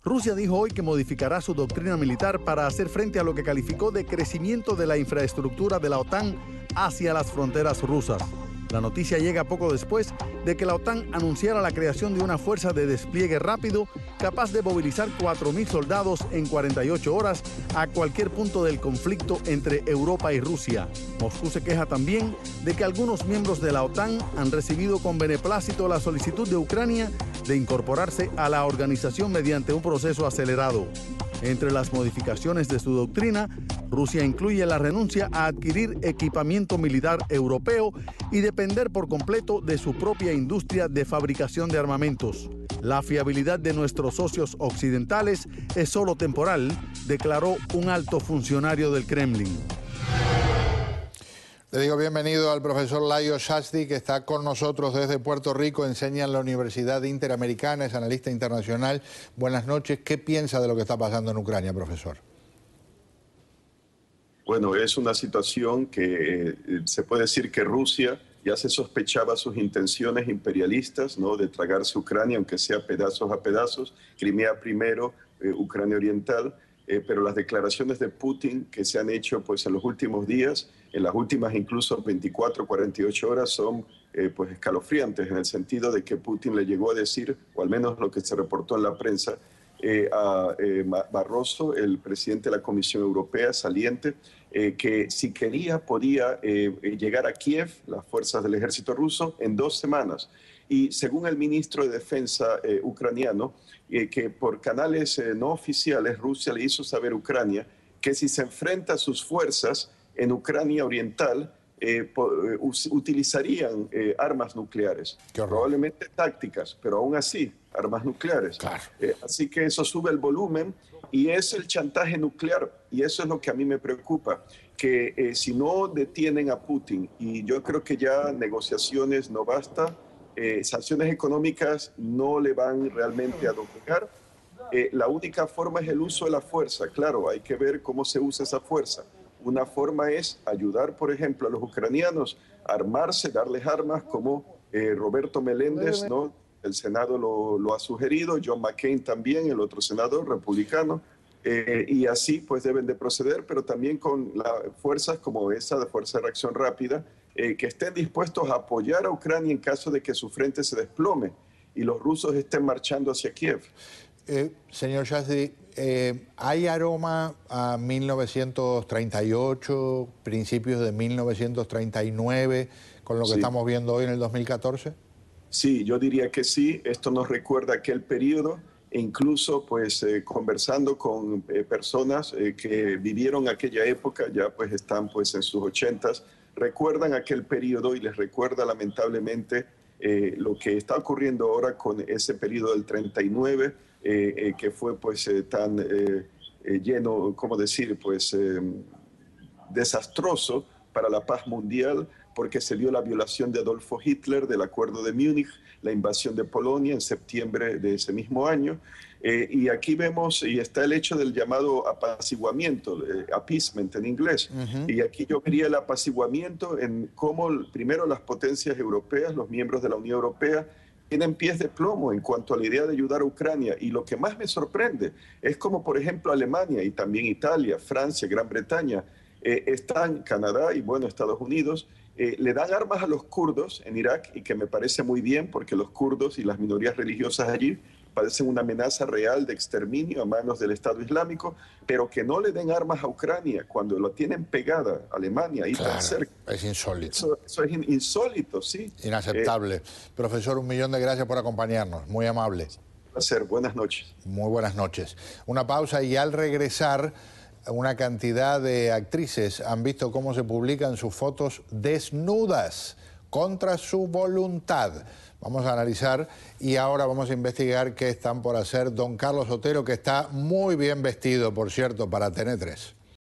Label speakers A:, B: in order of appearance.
A: Rusia dijo hoy que modificará su doctrina militar para hacer frente a lo que calificó de crecimiento de la infraestructura de la OTAN hacia las fronteras rusas. La noticia llega poco después de que la OTAN anunciara la creación de una fuerza de despliegue rápido capaz de movilizar 4.000 soldados en 48 horas a cualquier punto del conflicto entre Europa y Rusia. Moscú se queja también de que algunos miembros de la OTAN han recibido con beneplácito la solicitud de Ucrania de incorporarse a la organización mediante un proceso acelerado. Entre las modificaciones de su doctrina, Rusia incluye la renuncia a adquirir equipamiento militar europeo y depender por completo de su propia industria de fabricación de armamentos. La fiabilidad de nuestros socios occidentales es solo temporal, declaró un alto funcionario del Kremlin.
B: Le digo bienvenido al profesor Lajos Shasty, que está con nosotros desde Puerto Rico, enseña en la Universidad Interamericana, es analista internacional. Buenas noches. ¿Qué piensa de lo que está pasando en Ucrania, profesor?
C: Bueno, es una situación que se puede decir que Rusia ya se sospechaba sus intenciones imperialistas, ¿no?, de tragarse Ucrania, aunque sea pedazos a pedazos, Crimea primero, Ucrania Oriental. Pero las declaraciones de Putin que se han hecho pues, en los últimos días, en las últimas incluso 24, 48 horas, son pues, escalofriantes en el sentido de que Putin le llegó a decir, o al menos lo que se reportó en la prensa, a Barroso, el presidente de la Comisión Europea saliente, que si quería podía llegar a Kiev, las fuerzas del ejército ruso, en 2 semanas. Y según el ministro de Defensa ucraniano, que por canales no oficiales Rusia le hizo saber a Ucrania que si se enfrenta a sus fuerzas en Ucrania Oriental, utilizarían armas nucleares, probablemente tácticas, pero aún así, armas nucleares.
B: Claro.
C: Así que eso sube el volumen y es el chantaje nuclear, y eso es lo que a mí me preocupa, que si no detienen a Putin, y yo creo que ya negociaciones no basta, sanciones económicas no le van realmente a doblegar. La única forma es el uso de la fuerza. Claro, hay que ver cómo se usa esa fuerza. Una forma es ayudar, por ejemplo, a los ucranianos a armarse, darles armas, como Roberto Meléndez, ¿no? El Senado lo ha sugerido, John McCain también, el otro senador republicano, y así pues deben de proceder, pero también con fuerzas como esa de Fuerza de Reacción Rápida, que estén dispuestos a apoyar a Ucrania en caso de que su frente se desplome y los rusos estén marchando hacia Kiev.
B: Señor Shasty, ¿hay aroma a 1938, principios de 1939, con lo que estamos viendo hoy en el 2014?
C: Sí, yo diría que sí. Esto nos recuerda aquel periodo, e incluso pues conversando con personas que vivieron aquella época, ya pues están pues en sus 80s, recuerdan aquel periodo y les recuerda lamentablemente lo que está ocurriendo ahora con ese periodo del 39, que fue pues tan lleno, ¿cómo decir?, pues desastroso para la paz mundial, porque se dio la violación de Adolfo Hitler del Acuerdo de Múnich, la invasión de Polonia en septiembre de ese mismo año. Y aquí vemos, y está el hecho del llamado apaciguamiento, appeasement en inglés. Y aquí yo vería el apaciguamiento en cómo primero las potencias europeas, los miembros de la Unión Europea, tienen pies de plomo en cuanto a la idea de ayudar a Ucrania. Y lo que más me sorprende es como, por ejemplo, Alemania y también Italia, Francia, Gran Bretaña, están Canadá y, bueno, Estados Unidos, le dan armas a los kurdos en Irak, y que me parece muy bien porque los kurdos y las minorías religiosas allí padecen una amenaza real de exterminio a manos del Estado Islámico, pero que no le den armas a Ucrania cuando lo tienen pegada Alemania y tan cerca.
B: Es insólito.
C: Eso es insólito, sí.
B: Inaceptable. Profesor, 1.000.000 de gracias por acompañarnos. Muy amable.
C: Un placer. Buenas noches.
B: Muy buenas noches. Una pausa y al regresar, una cantidad de actrices han visto cómo se publican sus fotos desnudas contra su voluntad. Vamos a analizar y ahora vamos a investigar qué están por hacer don Carlos Otero, que está muy bien vestido, por cierto, para TN3.